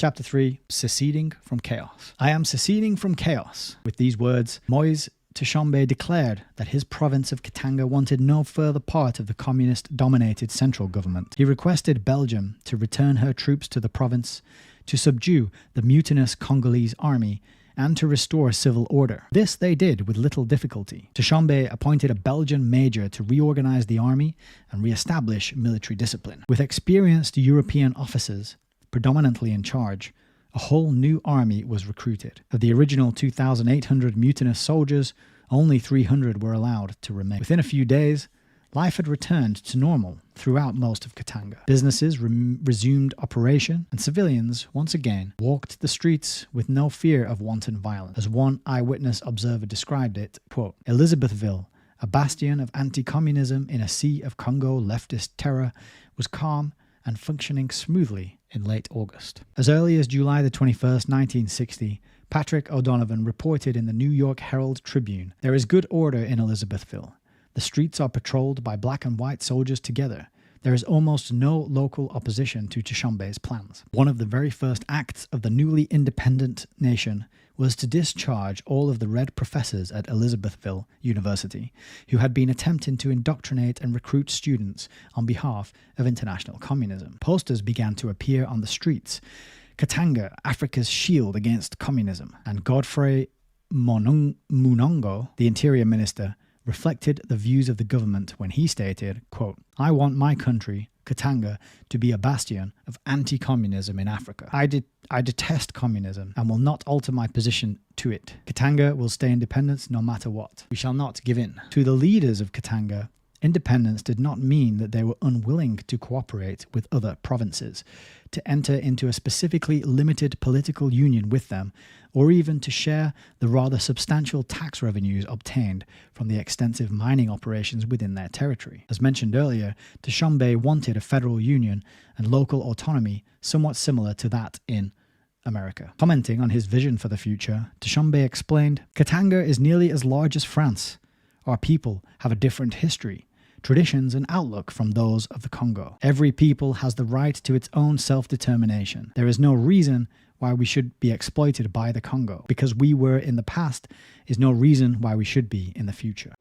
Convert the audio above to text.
Chapter 3, Seceding from Chaos. I am seceding from chaos. With these words, Moise Tshombe declared that his province of Katanga wanted no further part of the communist-dominated central government. He requested Belgium to return her troops to the province, to subdue the mutinous Congolese army, and to restore civil order. This they did with little difficulty. Tshombe appointed a Belgian major to reorganize the army and re-establish military discipline. With experienced European officers predominantly in charge, a whole new army was recruited. Of the original 2,800 mutinous soldiers, only 300 were allowed to remain. Within a few days, life had returned to normal throughout most of Katanga. Businesses resumed operation, and civilians, once again, walked the streets with no fear of wanton violence. As one eyewitness observer described it, quote, Elizabethville, a bastion of anti-communism in a sea of Congo leftist terror, was calm and functioning smoothly in late August. As early as July the 21st, 1960, Patrick O'Donovan reported in the New York Herald Tribune, "There is good order in Elizabethville. The streets are patrolled by black and white soldiers together. There is almost no local opposition to Tshombe's plans." One of the very first acts of the newly independent nation was to discharge all of the red professors at Elizabethville University who had been attempting to indoctrinate and recruit students on behalf of international communism. Posters began to appear on the streets. Katanga, Africa's shield against communism, and Godfrey Munongo, the interior minister, reflected the views of the government when he stated, quote, "I want my country, Katanga, to be a bastion of anti-communism in Africa. I detest communism and will not alter my position to it. Katanga will stay independent no matter what. We shall not give in." To the leaders of Katanga, independence did not mean that they were unwilling to cooperate with other provinces, to enter into a specifically limited political union with them, or even to share the rather substantial tax revenues obtained from the extensive mining operations within their territory. As mentioned earlier, Tshombe wanted a federal union and local autonomy somewhat similar to that in America. Commenting on his vision for the future, Tshombe explained, "Katanga is nearly as large as France. Our people have a different history, traditions and outlook from those of the Congo. Every people has the right to its own self-determination. There is no reason why we should be exploited by the Congo. Because we were in the past is no reason why we should be in the future."